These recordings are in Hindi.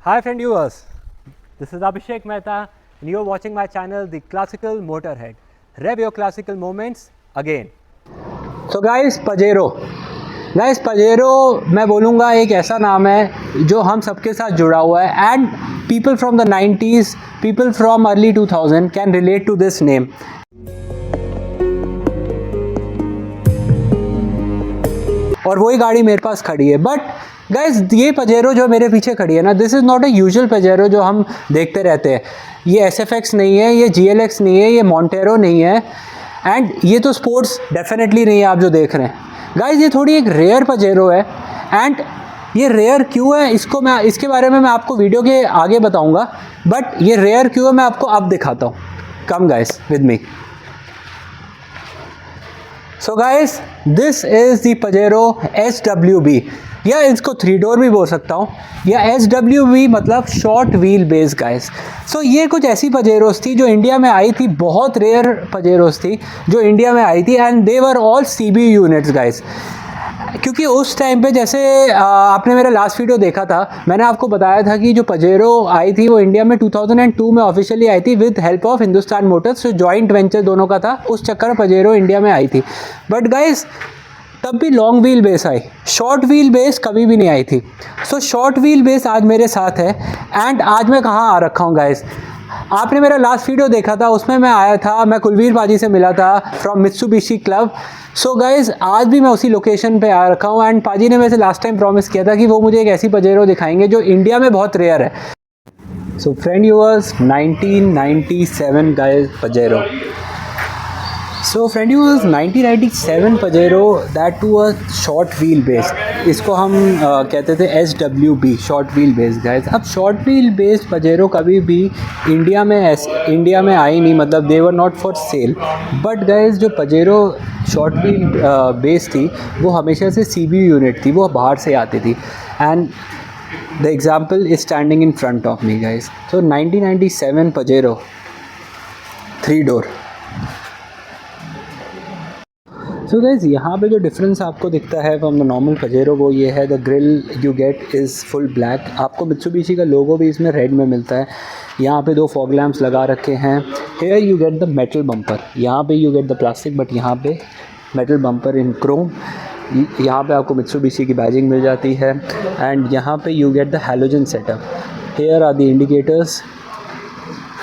Hi friend viewers, this is Abhishek Mehta and you are watching my channel The Classical Motorhead. Rev your classical moments again. So guys, Pajero मैं बोलूँगा एक ऐसा नाम है जो हम सबके साथ जुड़ा हुआ है and people from the 90s, people from early 2000 can relate to this name. और वही गाड़ी मेरे पास खड़ी है बट गाइस ये पजेरो जो मेरे पीछे खड़ी है ना, this is not a usual Pajero जो हम देखते रहते हैं. ये SFX नहीं है, ये GLX नहीं है, ये मॉन्टेरो नहीं है एंड ये तो स्पोर्ट्स डेफिनेटली नहीं है आप जो देख रहे हैं. गाइस ये थोड़ी एक रेयर पजेरो है एंड ये रेयर क्यों है इसके बारे में मैं आपको वीडियो के आगे बताऊंगा. बट ये रेयर क्यों है मैं आपको अब दिखाता हूँ. कम guys with me. So guys, this is the Pajero SWB या इसको 3 डोर भी बोल सकता हूँ या SWB मतलब शॉर्ट व्हील बेस गाइस. सो ये कुछ ऐसी पजेरोस थी जो इंडिया में आई थी, बहुत रेयर पजेरोस थी जो इंडिया में आई थी and they were all CB units guys. क्योंकि उस टाइम पे जैसे आपने मेरा लास्ट वीडियो देखा था, मैंने आपको बताया था कि जो पजेरो आई थी वो इंडिया में 2002 में ऑफिशियली आई थी with help of Hindustan Motors. जो जॉइंट वेंचर दोनों का था, उस चक्कर में पजेरो इंडिया में आई थी. बट गाइस तब भी लॉन्ग व्हील बेस आई, शॉर्ट व्हील बेस कभी भी नहीं आई थी. सो शॉर्ट व्हील बेस आज मेरे साथ है एंड आज मैं कहाँ आ रखा हूँ गाइस. आपने मेरा लास्ट वीडियो देखा था, उसमें मैं आया था, मैं कुलवीर पाजी से मिला था from Mitsubishi club. So guys आज भी मैं उसी लोकेशन पे आ रखा हूँ एंड पाजी ने मेरे से लास्ट टाइम प्रॉमिस किया था कि वो मुझे एक ऐसी पजेरो दिखाएंगे जो इंडिया में बहुत रेयर है. So friend viewers, 1997 guys Pajero. So friend viewers, 1997 Pajero, that too a short wheel base. इसको हम कहते थे SWB, short wheel base guys. अब शॉर्ट व्हील बेस पजेरो कभी भी इंडिया में आई नहीं, मतलब they were not for sale. But guys जो पजेरो शॉर्ट व्हील बेस थी वो हमेशा से CB यूनिट थी, वो बाहर से आती थी and the example is standing in front of me guys. So 1997 Pajero 3 door. So guys यहाँ पे जो डिफरेंस आपको दिखता है फ्रॉम द नॉर्मल पजेरो वो ये है, the grill you get is full black. आपको मित्सुबिशी का लोगो भी इसमें रेड में मिलता है. यहाँ पे 2 फॉग लैम्प्स लगा रखे हैं. Here you get the metal bumper, यहाँ पे you get the plastic but यहाँ पे मेटल बम्पर इन क्रोम. यहाँ पे आपको मित्सुबिशी की बैजिंग मिल जाती है एंड यहाँ पे you get the halogen setup. Here are the indicators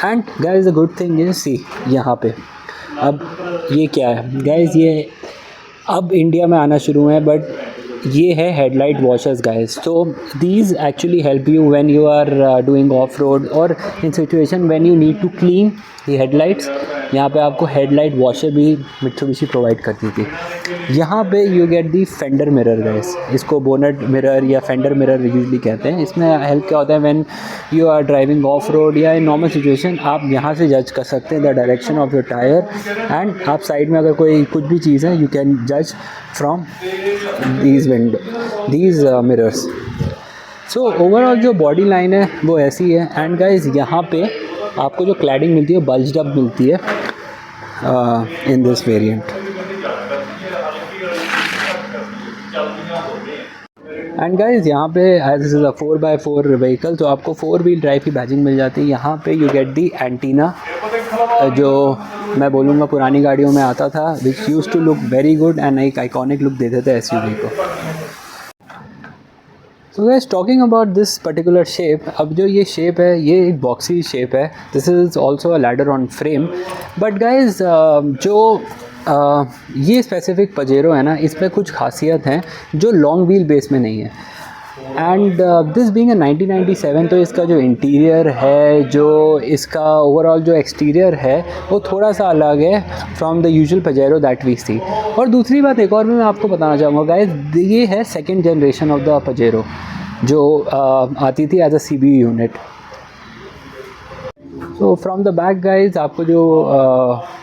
and guys the good thing is see यहाँ पे. अब ये क्या है गाइज, ये अब इंडिया में आना शुरू है बट ये है हेडलाइट वॉशर्स गाइस. तो these actually help you when you are doing off road और in situation when you need to clean the headlights. यहाँ पे आपको हेडलाइट वॉशर भी मित्सुबिशी प्रोवाइड करती थी. यहाँ पे you get the fender mirror guys. इसको बोनट मिरर या फेंडर मिरर यूजली कहते हैं. इसमें हेल्प क्या होता है, when you are driving off road या इन नॉर्मल सिचुएशन आप यहाँ से जज कर सकते हैं the direction of your tyre and आप साइड में अगर कोई कुछ भी चीज़ है यू कैन जज from these mirrors. So overall जो बॉडी लाइन है वो ऐसी है एंड गाइज यहाँ पे आपको जो क्लैडिंग मिलती है बल्ज्ड अप मिलती है in this variant. And guys यहाँ पे as this is a 4x4 vehicle तो आपको 4 व्हील ड्राइव की बैजिंग मिल जाती है. यहाँ पे यू गेट दी एंटीना जो मैं बोलूँगा पुरानी गाड़ियों में आता था, which use to look very good and एक आइकॉनिक लुक देते थे SUV को. So guys talking about this particular shape, अब जो ये शेप है ये एक बॉक्सी शेप है. This is also a ladder on frame. But guys जो ये स्पेसिफिक पजेरो है ना, इसमें कुछ खासियत हैं जो लॉन्ग व्हील बेस में नहीं है. एंड दिस बीइंग 1997 तो इसका जो इंटीरियर है, जो इसका ओवरऑल जो एक्सटीरियर है वो थोड़ा सा अलग है from the usual Pajero that we see. और दूसरी बात एक और भी मैं आपको बताना चाहूँगा गाइस, ये है second generation of the Pajero जो आती थी as a CB unit. So from the back guys आपको जो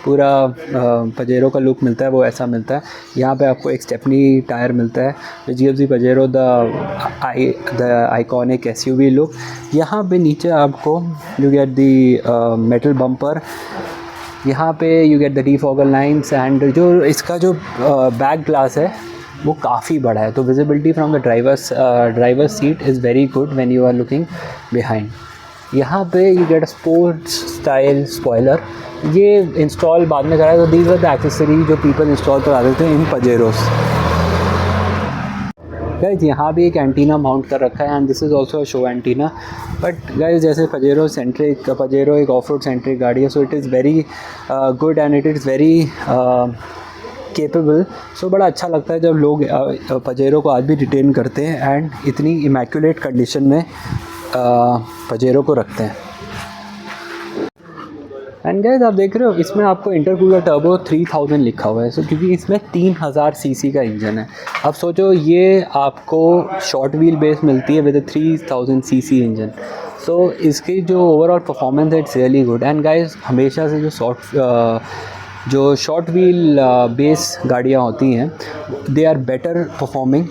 पूरा पजेरो का लुक मिलता है वो ऐसा मिलता है. यहाँ पे आपको एक स्टेपनी टायर मिलता है which gives the Pajero the iconic SUV look. यहाँ पे नीचे आपको you get the metal bumper. यहाँ पे you get the defogger lines and जो इसका जो बैक ग्लास है वो काफ़ी बड़ा है, तो visibility from the driver seat is very good when you are looking behind. यहाँ पे you get a sports style spoiler, ये इंस्टॉल बाद में करा है, तो दीज आर द एक्सेसरी जो पीपल इंस्टॉल करा देते हैं इन पजेरोस। गाइज यहाँ भी एक एंटीना माउंट कर रखा है and this is also a show antenna, but guys जैसे पजेरो एक ऑफ रोड सेंट्रिक गाड़ी है, so it is very good and it is very capable. So बड़ा अच्छा लगता है जब लोग पजेरो को आज भी रिटेन करते हैं एंड इतनी इमैक्यूलेट कंडीशन में पजेरो को रखते हैं। एंड गाइस आप देख रहे हो इसमें आपको इंटरकूलर टर्बो 3000 लिखा हुआ है, सो क्योंकि इसमें 3000 सीसी का इंजन है। अब सोचो ये आपको शॉर्ट व्हील बेस मिलती है विद 3000 सीसी इंजन, सो इसकी जो ओवरऑल परफॉर्मेंस है it's really good. And guys हमेशा से जो शॉर्ट व्हील बेस गाड़ियाँ होती हैं they are better performing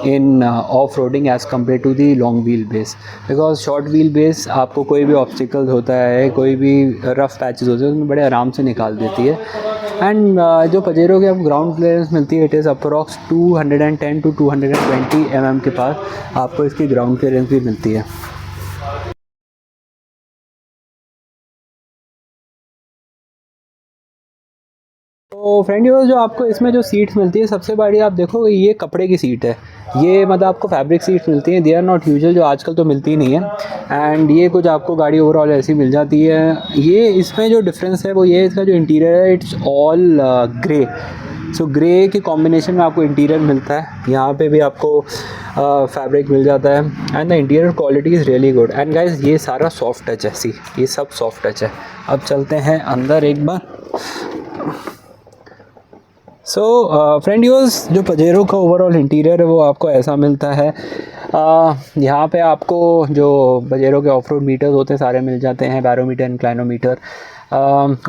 in off roading as compare to the long wheel base, because short wheel base आपको कोई भी ऑब्स्टिकल होता है, कोई भी रफ पैचेस होते हैं, उसमें बड़े आराम से निकाल देती है। एंड जो पजेरो की आपको ग्राउंड क्लियरेंस मिलती है it is approx 210 to 220 mm के पास आपको इसकी ग्राउंड क्लियरेंस भी मिलती है। तो फ्रेंड जो आपको इसमें जो सीट्स मिलती है सबसे बड़ी आप देखो ये कपड़े की सीट है, ये मतलब आपको फैब्रिक सीट्स मिलती हैं, दे आर नॉट यूजुअल, जो आजकल तो मिलती नहीं है। एंड ये कुछ आपको गाड़ी ओवरऑल ऐसी मिल जाती है। ये इसमें जो डिफरेंस है वो ये इसका जो इंटीरियर है it's all grey, so grey के कॉम्बिनेशन में आपको इंटीरियर मिलता है। यहाँ पे भी आपको फैब्रिक मिल जाता है and the interior quality is really good. And guys ये सारा सॉफ्ट टच है, सी ये सब सॉफ्ट टच है। अब चलते हैं अंदर एक बार। सो फ्रेंड जो पजेरो का ओवरऑल इंटीरियर है वो आपको ऐसा मिलता है। यहाँ पे आपको जो पजेरो के ऑफ रोड मीटर्स होते हैं सारे मिल जाते हैं, बैरोमीटर, इंक्लाइनोमीटर,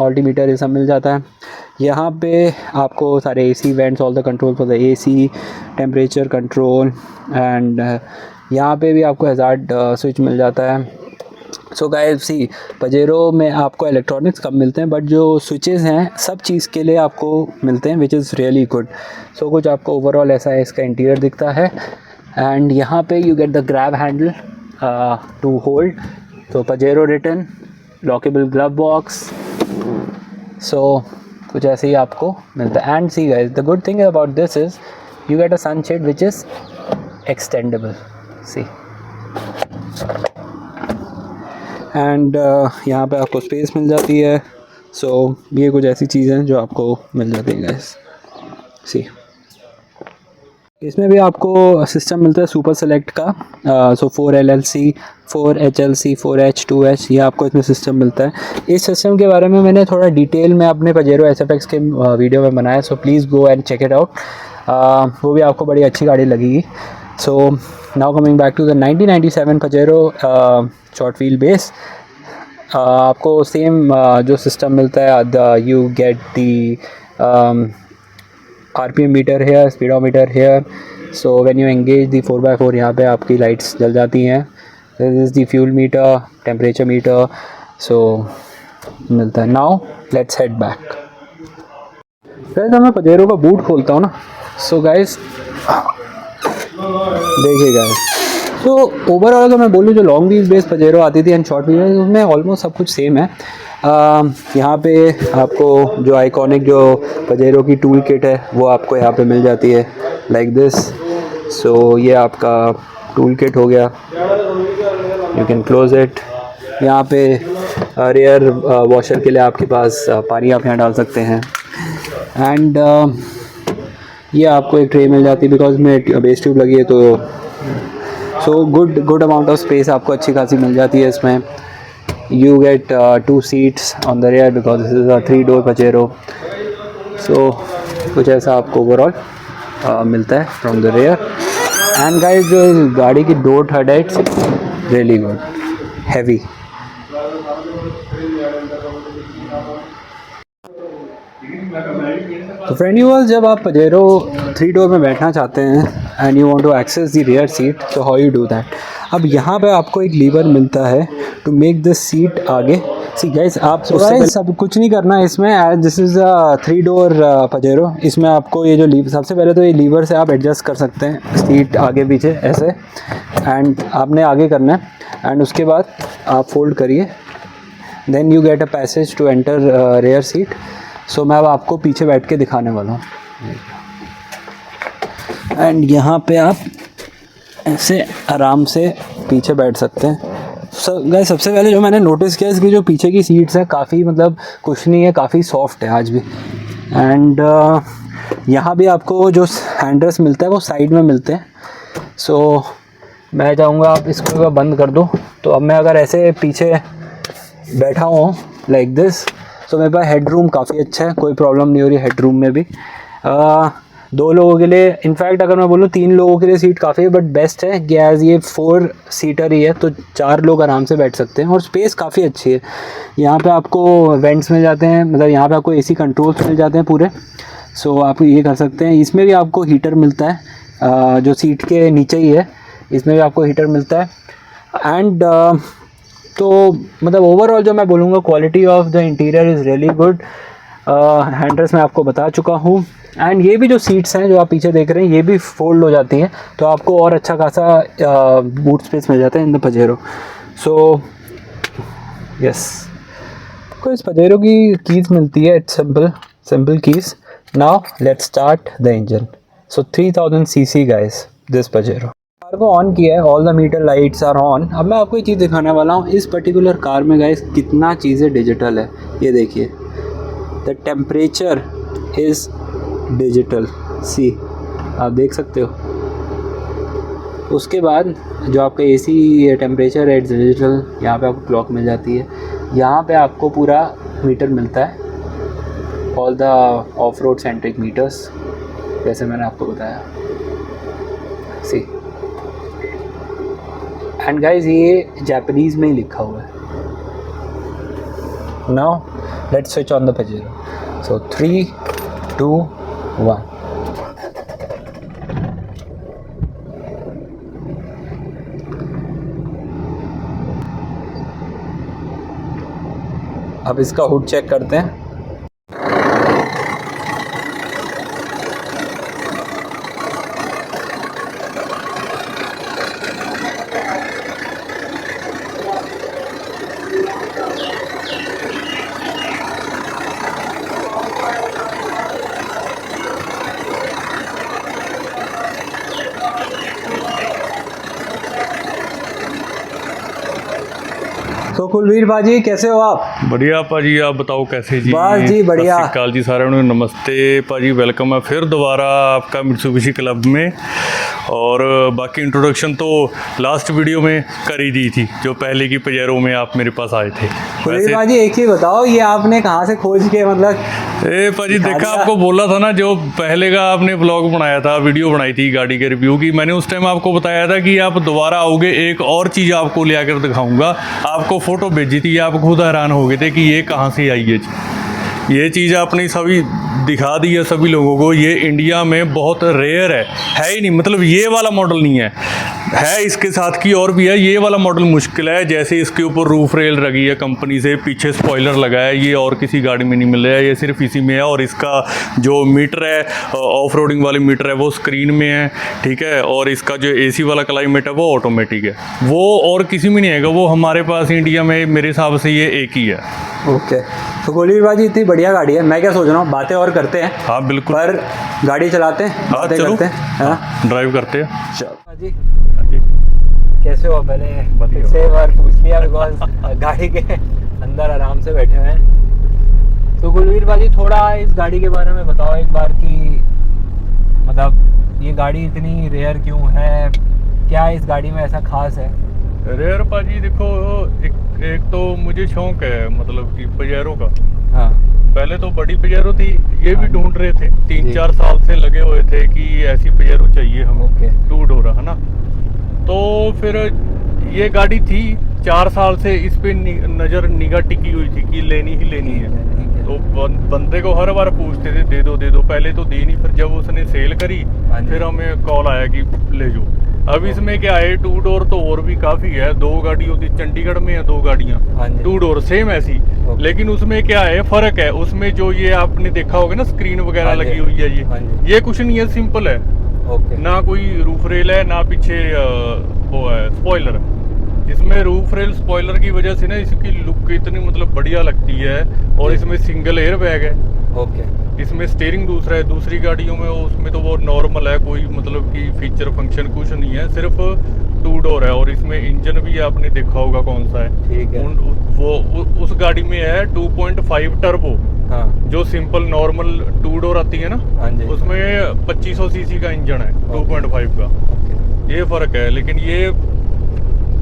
ऑल्टीमीटर, ये सब मिल जाता है। यहाँ पे आपको सारे AC vents, all the control for the AC, temperature control, and यहाँ पे भी आपको हैज़ार्ड स्विच मिल जाता है। सो गाइस सी पजेरो में आपको इलेक्ट्रॉनिक्स कम मिलते हैं, बट जो स्विचेस हैं सब चीज़ के लिए आपको मिलते हैं, विच इज़ रियली गुड। सो कुछ आपको ओवरऑल ऐसा है इसका इंटीरियर दिखता है। एंड यहाँ पे you get the grab handle to hold, तो Pajero written, lockable glove box, so कुछ ऐसे ही आपको मिलता है। And see guys the good thing about this is you get a sunshade which is extendable, see. And यहाँ पे आपको स्पेस मिल जाती है। सो ये कुछ ऐसी चीज़ें हैं जो आपको मिल जाती हैं गाइस, सी। इसमें भी आपको सिस्टम मिलता है सुपर सेलेक्ट का, सो 4 LLC, 4 HLC, 4 H2H, ये आपको इसमें सिस्टम मिलता है। इस सिस्टम के बारे में मैंने थोड़ा डिटेल में अपने पजेरो SFX के वीडियो में बनाया, so please go and check it out, वो भी आपको बड़ी अच्छी गाड़ी लगेगी। So now coming back to the 1997 Pajero short wheel base, आपको सेम जो सिस्टम मिलता है, you get the RPM meter here, speedometer here. So when you engage the 4x4 यहाँ पे आपकी लाइट्स जल जाती हैं। This is the fuel meter, temperature meter, so मिलता है। Now let's head back. Guys मैं पजेरो का बूट खोलता हूँ ना, सो गाइस देखिए गाइस, तो ओवरऑल अगर मैं बोलूँ जो लॉन्ग व्हील बेस पजेरो आती थी एंड शॉर्ट व्हील बेस, उसमें ऑलमोस्ट सब कुछ सेम है। यहाँ पे आपको जो आइकॉनिक जो पजेरो की टूल किट है वो आपको यहाँ पे मिल जाती है लाइक दिस। सो ये आपका टूल किट हो गया, यू कैन क्लोज इट। यहाँ पे रेयर वॉशर के लिए आपके पास पानी आप यहाँ डाल सकते हैं। एंड ये आपको एक ट्रे मिल जाती है बिकॉज में बेस ट्यूब लगी है, तो so good amount of space आपको अच्छी खासी मिल जाती है इसमें। You get 2 seats on the rear because this is a 3-door Pajero. So कुछ ऐसा आपको ओवरऑल मिलता है from the rear. And guys जो इस गाड़ी की डोर थर्ड है इट्स रियली गुड, हैवी। तो फ्रेंड व्यूअर्स, जब आप पजेरो 3-door में बैठना चाहते हैं and you want to access the rear seat, तो हाउ यू डू दैट। अब यहाँ पे आपको एक लीवर मिलता है टू मेक दिस सीट आगे सी गाइस आप सब कुछ नहीं करना इसमें, this is a 3 door Pajero. इसमें आपको ये जो सबसे पहले तो ये लीवर से आप एडजस्ट कर सकते हैं सीट आगे पीछे ऐसे, एंड आपने आगे करना है एंड उसके बाद आप फोल्ड करिए, then you get a passage to enter rear seat. So मैं अब आपको पीछे बैठ के दिखाने वाला हूँ, एंड यहाँ पे आप ऐसे आराम से पीछे बैठ सकते हैं। गाइस सबसे पहले जो मैंने नोटिस किया इसकी जो पीछे की सीट्स है काफ़ी मतलब कुशनी है, काफ़ी सॉफ्ट है आज भी, एंड यहाँ भी आपको जो हैंड रेस्ट मिलता है वो साइड में मिलते हैं। सो मैं चाहूँगा आप इसको बंद कर दो। तो अब मैं अगर ऐसे पीछे बैठा हूँ लाइक दिस, तो मेरे पास हेड रूम काफ़ी अच्छा है, कोई प्रॉब्लम नहीं हो रही हेड रूम में भी। 2 लोगों के लिए, इनफैक्ट अगर मैं बोलूँ 3 लोगों के लिए सीट काफ़ी है, बट बेस्ट है कि एज़ ये 4 सीटर ही है तो 4 लोग आराम से बैठ सकते हैं, और स्पेस काफ़ी अच्छी है। यहाँ पे आपको वेंट्स मिल जाते हैं, मतलब यहाँ पे आपको एसी कंट्रोल्स मिल जाते हैं पूरे। सो आप ये कर सकते हैं। इसमें भी आपको हीटर मिलता है, जो सीट के नीचे ही है, इसमें भी आपको हीटर मिलता है। एंड तो मतलब ओवरऑल जो मैं बोलूँगा quality of the interior is really good. Hand rest मैं आपको बता चुका हूँ, एंड ये भी जो सीट्स हैं जो आप पीछे देख रहे हैं ये भी फोल्ड हो जाती हैं, तो आपको और अच्छा खासा बूट स्पेस मिल जाता है in the Pajero. So yes, को इस पजेरो की कीज़ मिलती है, it's simple keys. Now let's start the engine. So 3000 cc guys this Pajero. Car को ऑन किया है, all the meter lights are on. अब मैं आपको एक चीज़ दिखाने वाला हूँ, इस पर्टिकुलर कार में गाइस कितना चीज़ें डिजिटल है। ये देखिए, द टेम्परेचर इज़ डिजिटल, सी आप देख सकते हो। उसके बाद जो आपका एसी टेम्परेचर है इट्स डिजिटल, यहाँ पे आपको क्लॉक मिल जाती है, यहाँ पे आपको पूरा मीटर मिलता है, all the off road centric meters, जैसे मैंने आपको बताया। सी एंड गाइज ये जापानीज़ में ही लिखा हुआ है। Now let's switch on the Pajero. So 3, 2, 1। अब इसका हुड चेक करते हैं। तो कुलवीर भाजी कैसे हो आप? बढ़िया भाजी, आप बताओ कैसे जी? बस जी बढ़िया। सत श्री अकाल जी सारे ਨੂੰ, नमस्ते भाजी, वेलकम है फिर दोबारा आपका मित्सुबिशी क्लब में। और बाकी इंट्रोडक्शन तो लास्ट वीडियो में कर ही दी थी, जो पहले की पजेरो में आप मेरे पास आए थे। कुलवीर भाजी एक चीज़ बताओ, ये आपने कहाँ से खोज के मतलब? भाजी देखा, आपको बोला था ना, जो पहले का आपने ब्लॉग बनाया था, वीडियो बनाई थी गाड़ी के रिव्यू की, मैंने उस टाइम आपको बताया था कि आप दोबारा आओगे एक और चीज़ आपको ले आकर दिखाऊंगा। आपको फ़ोटो भेजी थी, आप खुद हैरान हो गए थे कि ये कहाँ से आई है। ये चीज़ आपने सभी दिखा दी है सभी लोगों को। ये इंडिया में बहुत रेयर है ही नहीं, मतलब ये वाला मॉडल नहीं है इसके साथ की और भी है। ये वाला मॉडल मुश्किल है, जैसे इसके ऊपर रूफ रेल लगी है कंपनी से, पीछे स्पॉइलर लगा है, ये और किसी गाड़ी में नहीं मिल रहा है, ये सिर्फ इसी में है। और इसका जो मीटर है, ऑफ रोडिंग वाली मीटर है, वो स्क्रीन में है, ठीक है। और इसका जो एसी वाला क्लाइमेट है वो ऑटोमेटिक है, वो और किसी में नहीं आएगा, वो हमारे पास इंडिया में मेरे हिसाब से ये एक ही है। ओके, तो कुलवीर भाजी इतनी बढ़िया गाड़ी है, मैं क्या सोच रहा हूँ, बातें और करते हैं। हाँ बिल्कुल, पर गाड़ी चलाते हैं, बातें करते हैं, हाँ ड्राइव करते हैं। चलो जी, कैसे हो? पहले फिर से एक बार पूछ लिया, बिकॉज गाड़ी के अंदर आराम से बैठे हुए हैं। तो कुलवीर भाजी थोड़ा इस गाड़ी के बारे में बताओ एक बार कि मतलब ये गाड़ी इतनी रेयर क्यों है, क्या इस गाड़ी में ऐसा खास है? रेयर पाजी देखो, एक तो मुझे शौक है मतलब कि पजेरो का। हाँ, पहले तो बड़ी पजेरो थी, ये भी ढूंढ रहे थे, 3-4 साल से लगे हुए थे कि ऐसी पजेरो चाहिए हमें। ओके, 2 डोर है ना, तो फिर ये गाड़ी थी 4 साल से इस पे नज़र निगाह टिकी हुई थी कि लेनी ही लेनी है। तो बंदे को हर बार पूछते थे दे दो, पहले तो दी नहीं, फिर जब उसने सेल करी फिर हमें कॉल आया कि ले जाओ। अब इसमें क्या है, 2 डोर तो और भी काफी है, 2 गाड़ी होती, चंडीगढ़ में है 2 गाड़ियाँ हाँ जी। 2 डोर सेम ऐसी। ओके। लेकिन उसमें क्या है, फर्क है उसमें, जो ये आपने देखा होगा ना स्क्रीन वगैरह हाँ जी। लगी हुई है, हाँ जी। ये कुछ नहीं है, सिंपल है। ओके। ना कोई रूफ रेल है, ना पीछे वो है स्पॉइलर। इसमें रूफ रेल स्पॉइलर की वजह से ना इसकी लुक इतनी मतलब बढ़िया लगती है। और जी। इसमें सिंगल एयर बैग है, ओके। इसमें स्टीयरिंग दूसरा है। दूसरी गाड़ियों में उसमें तो वो नॉर्मल है, कोई मतलब कि फीचर फंक्शन कुछ नहीं है, सिर्फ 2 डोर है। और इसमें इंजन भी आपने देखा होगा कौन सा है, ठीक है। उस गाड़ी में है 2.5 टर्बो, हाँ। जो सिंपल नॉर्मल 2 डोर आती है ना, हाँ जी। उसमें 2500 सीसी का इंजन है 2.5 का। ओके। ये फर्क है। लेकिन ये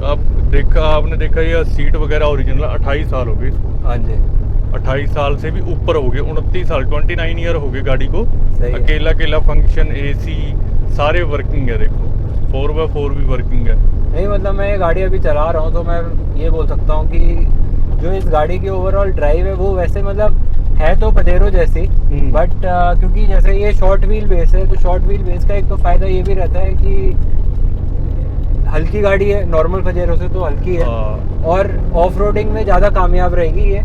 आपने देखा ये सीट वगैरह ओरिजिनल 28 साल हो गए इसको। हाँ जी। 28 साल से भी ऊपर हो गए, 29 साल 29 ईयर हो गए गाड़ी को। सही है। अकेला फंक्शन, एसी सारे वर्किंग है। देखो 4x4 भी वर्किंग है। नहीं मतलब मैं ये गाड़ी अभी चला रहा हूँ तो मैं ये बोल सकता हूँ कि जो इस गाड़ी की ओवरऑल ड्राइव है वो वैसे मतलब है तो पजेरो जैसी, बट क्योंकि जैसे ये शॉर्ट व्हील बेस है, तो शॉर्ट व्हील बेस का एक तो फ़ायदा ये भी रहता है कि हल्की गाड़ी है, नॉर्मल पजेरो से तो हल्की है, और ऑफ रोडिंग में ज़्यादा कामयाब रहेगी ये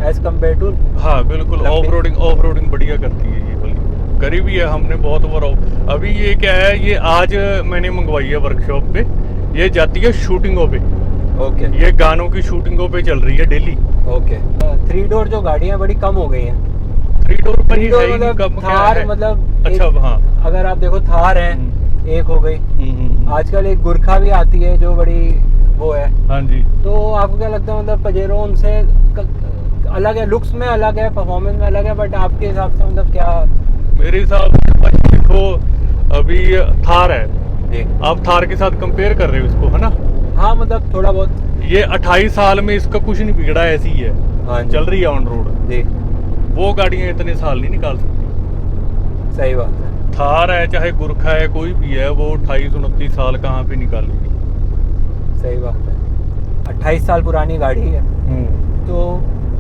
एज़ कम्पेयर टू। हाँ बिल्कुल, ऑफ रोडिंग बढ़िया करती है ये वाली, करी भी है हमने बहुत बार। अभी ये क्या है, ये आज मैंने मंगवाई है वर्कशॉप पे, ये जाती है शूटिंगों पे। ओके। ये गानों की शूटिंगों पे चल रही है डेली। ओके। 3 डोर जो गाड़ियाँ बड़ी कम हो गई हैं। 3 डोर पर 3 डोर मतलब थार, मतलब अच्छा हाँ, अगर आप देखो थार है एक हो गई, आजकल एक गुरखा भी आती है जो बड़ी वो है। हाँ जी। तो आपको क्या लगता है मतलब पजेरो उनसे अलग है, लुक्स में अलग है, परफॉर्मेंस में अलग है, बट आपके हिसाब से मतलब क्या? मेरे हिसाब से भाई देखो, अभी थार है जी। आप थार के साथ कंपेयर कर रहे हो इसको, है ना? हाँ मतलब थोड़ा बहुत। ये 28 साल में इसका कुछ नहीं बिगड़ा, ऐसी ही है। हाँ जी। चल रही है ऑन रोड। जी। वो गाड़ियाँ इतने साल नहीं निकाल सकती। सही बात है। थार है चाहे गुरखा है, कोई भी है, वो 28-29 साल कहाँ पे निकालेगी। सही बात है। 28 साल पुरानी गाड़ी है। तो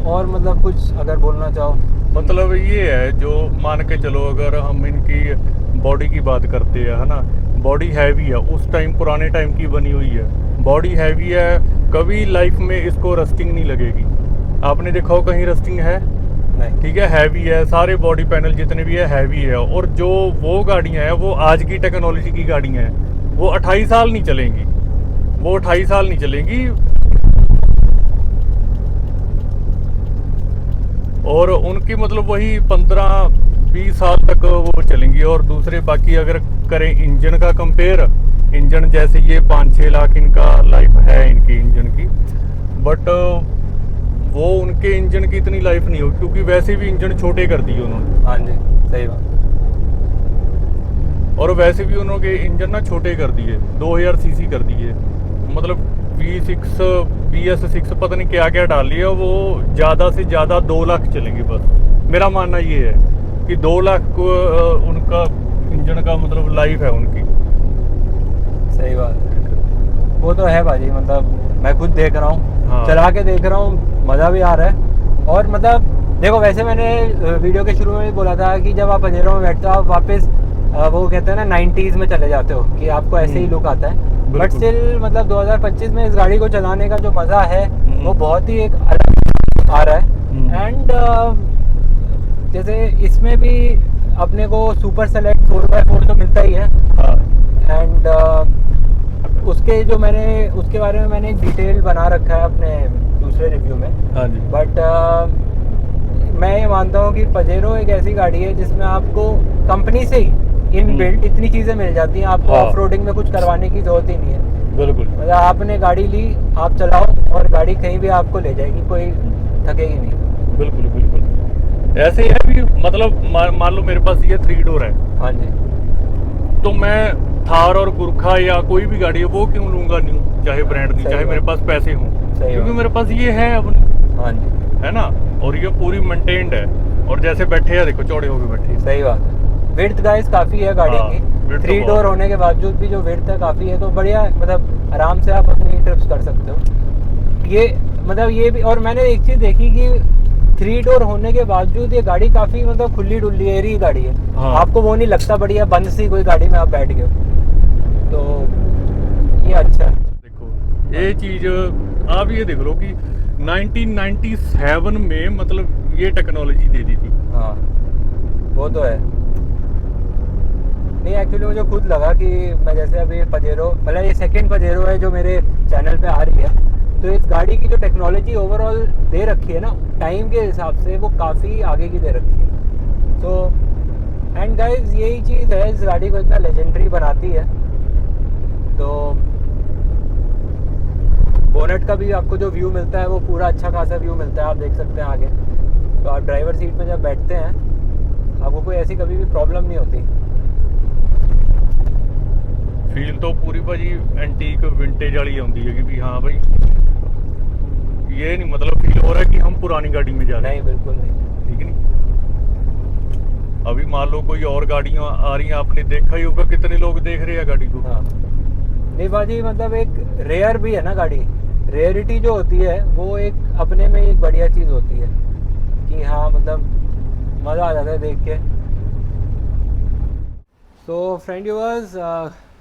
और मतलब कुछ अगर बोलना चाहो? मतलब ये है, जो मान के चलो अगर हम इनकी बॉडी की बात करते हैं, है ना, बॉडी हैवी है, उस टाइम पुराने टाइम की बनी हुई है, बॉडी हैवी है, कभी लाइफ में इसको रस्टिंग नहीं लगेगी। आपने देखा हो कहीं रस्टिंग है? नहीं। ठीक है, हैवी है, सारे बॉडी पैनल जितने भी है हैवी है। और जो वो गाड़ियाँ हैं वो आज की टेक्नोलॉजी की गाड़ियाँ हैं, वो 28 साल नहीं चलेंगी, वो 28 साल नहीं चलेंगी। और उनकी मतलब वही 15-20 साल तक वो चलेंगी। और दूसरे बाकी अगर करें इंजन का कंपेयर, इंजन जैसे ये 5-6 लाख इनका लाइफ है इनकी इंजन की, बट वो उनके इंजन की इतनी लाइफ नहीं हो, क्योंकि वैसे भी इंजन छोटे कर दिए उन्होंने। हाँ जी। सही बात। और वैसे भी उन्होंने इंजन ना छोटे कर दिए, 2000 सीसी कर दिए, मतलब BS6 पता नहीं क्या क्या डाल लिया। वो ज़्यादा से ज़्यादा 2 लाख चलेंगे बस। मेरा मानना ये है कि 2 लाख उनका इंजन का मतलब लाइफ है उनकी। सही बात है, वो तो है भाजी, मतलब मैं खुद देख रहा हूँ। हाँ। चला के देख रहा हूँ, मज़ा भी आ रहा है। और मतलब देखो, वैसे मैंने वीडियो के शुरू में भी बोला था कि जब आप पजेरो में बैठते हो आप वापस वो कहते हैं ना 90s में चले जाते हो, कि आपको ऐसे ही लुक आता है। बट स्टिल मतलब 2025 में इस गाड़ी को चलाने का जो मज़ा है वो बहुत ही एक अलग आ रहा है। एंड जैसे इसमें भी अपने को सुपर सेलेक्ट 4x4 तो मिलता ही है। एंड उसके जो उसके बारे में मैंने एक डिटेल बना रखा है अपने दूसरे रिव्यू में। हाँ जी। बट मैं ये मानता हूँ कि पजेरो एक ऐसी गाड़ी है जिसमें आपको कंपनी से ही इन बिल्ट इतनी चीज़ें मिल जाती हैं, आपको ऑफ रोडिंग में कुछ करवाने की जरूरत ही नहीं है। बिल्कुल, मतलब आपने गाड़ी ली, आप चलाओ और गाड़ी कहीं भी आपको ले जाएगी, कोई थकेगी नहीं। बिल्कुल बिल्कुल ऐसे ही है भी। मतलब मान लो मेरे पास ये 3 डोर है, हाँ जी, तो मैं थार और गुरखा या कोई भी गाड़ी है वो क्यों लूंगा न्यू, चाहे ब्रांड न्यू, चाहे मेरे पास पैसे हों, क्योंकि मेरे पास ये है अब, हाँ जी, है ना। और ये पूरी मेंटेन्ड है, और जैसे बैठे हैं देखो चौड़े होके बैठे हैं। सही बात है। विड्थ गाइस काफ़ी है गाड़ी हाँ, की, 3 तो डोर होने के बावजूद भी जो विड्थ है काफ़ी है, तो बढ़िया, मतलब आराम से आप अपनी ट्रिप्स कर सकते हो। ये मतलब ये भी, और मैंने एक चीज़ देखी कि 3 डोर होने के बावजूद ये गाड़ी काफ़ी मतलब खुली डुल्ली एरी गाड़ी है। हाँ। आपको वो नहीं लगता बढ़िया बंद सी कोई गाड़ी में आप बैठ गए हो। तो अच्छा है। देखो ये चीज़ आप ये देख लो कि 1997 में मतलब ये टेक्नोलॉजी दे दी थी। हाँ वो तो है। नहीं एक्चुअली मुझे खुद लगा कि मैं जैसे अभी पजेरो, मतलब ये सेकंड पजेरो है जो मेरे चैनल पे आ रही है, तो इस गाड़ी की जो टेक्नोलॉजी ओवरऑल दे रखी है ना टाइम के हिसाब से, वो काफ़ी आगे की दे रखी है। तो एंड गाइस यही चीज़ है इस गाड़ी को इतना लेजेंडरी बनाती है। तो बोनेट का भी आपको जो व्यू मिलता है वो पूरा अच्छा खासा व्यू मिलता है, आप देख सकते हैं आगे। तो आप ड्राइवर सीट में जब बैठते हैं आपको कोई ऐसी कभी भी प्रॉब्लम नहीं होती। फील तो पूरी भाजी एंटीक विंटेज वाली आती है कि भी हाँ भाई ये नहीं मतलब फील हो रहा है कि हम पुरानी गाड़ी में जा रहे हैं। नहीं बिल्कुल नहीं। ठीक नहीं। अभी मान लो कोई और गाड़ियाँ आ रही हैं, आपने देखा ही होगा कितने लोग देख रहे हैं गाड़ी को। हाँ नहीं बाजी, मतलब एक रेयर भी है ना गाड़ी, रेयरिटी जो होती है वो एक अपने में एक बढ़िया चीज़ होती है कि हाँ मतलब मज़ा आ जाता है देख के। सो फ्रेंड व्यूअर्स,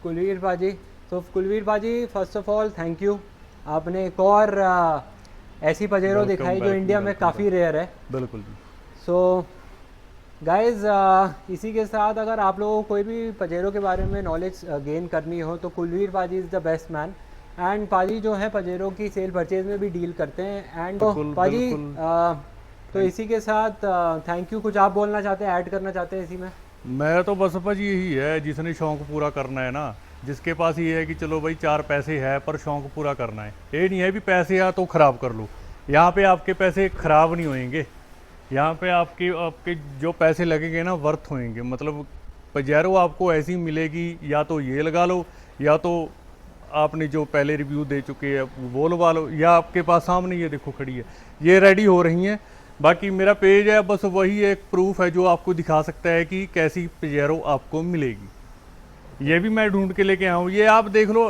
कुलवीर बाजी, तो कुलवीर बाजी first of all thank you, आपने एक और ऐसी पजेरो Welcome, दिखाई जो welcome, इंडिया में welcome, काफ़ी रेयर है। बिल्कुल। सो गाइज इसी के साथ अगर आप लोगों को कोई भी पजेरो के बारे में नॉलेज गेन करनी हो तो कुलवीर पाजी is the best man. And पाजी जो है पजेरो की सेल परचेज में भी डील करते हैं। एंड पाजी तो इसी के साथ थैंक यू। कुछ आप बोलना चाहते हैं, ऐड करना चाहते हैं इसी में? मैं तो बस भाजी यही है, जिसने शौक पूरा करना है ना, जिसके पास ये है कि चलो भाई 4 पैसे है पर शौक पूरा करना है, ये नहीं है भी पैसे आ तो ख़राब कर लो। यहाँ पे आपके पैसे ख़राब नहीं होएंगे, यहाँ पे आपके जो पैसे लगेंगे ना वर्थ होएंगे। मतलब पजेरो आपको ऐसी मिलेगी, या तो ये लगा लो या तो आपने जो पहले रिव्यू दे चुके हैं वो लगा लो, या आपके पास सामने ये देखो खड़ी है, ये रेडी हो रही हैं। बाकी मेरा पेज है, बस वही एक प्रूफ है जो आपको दिखा सकता है कि कैसी पजेरो आपको मिलेगी। ये भी मैं ढूंढ के लेके आया हूँ, ये आप देख लो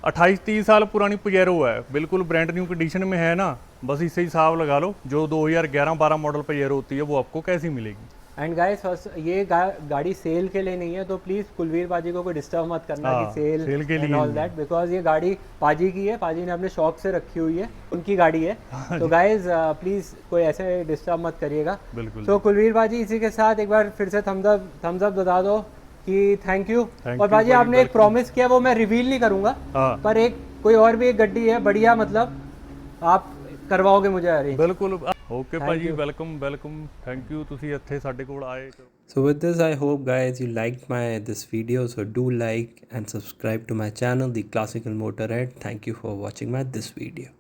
28-30 साल पुरानी पजेरो है, बिल्कुल ब्रांड न्यू कंडीशन में है ना। बस इससे हिसाब लगा लो जो 2011-12 मॉडल पजेरो होती है वो आपको कैसी मिलेगी। एंड गाइस फर्स्ट ये गाड़ी सेल के लिए नहीं है, तो प्लीज़ कुलवीर पाजी को कोई डिस्टर्ब मत करना कि सेल के लिए ऑल दैट, बिकॉज ये गाड़ी पाजी की है, पाजी ने अपने शौक से रखी हुई है, उनकी गाड़ी है। तो गाइज प्लीज़ कोई ऐसे डिस्टर्ब मत करिएगा। बिल्कुल। तो कुलवीर पाजी इसी के साथ एक बार फिर से थम्स अप बता दो कि थैंक यू। और पाजी आपने एक प्रॉमिस किया, वो मैं रिवील नहीं करूँगा, पर एक कोई और भी एक गड्डी है बढ़िया, मतलब आप करवाओगे मुझे अरेंज? बिल्कुल। ओके भाजी, वेलकम वेलकम, थैंक यू ਤੁਸੀਂ ਇੱਥੇ ਸਾਡੇ ਕੋਲ ਆਏ। So with this I hope guys you liked this video, so do like and subscribe to my channel, The Classical Motorhead. Thank you for watching this video.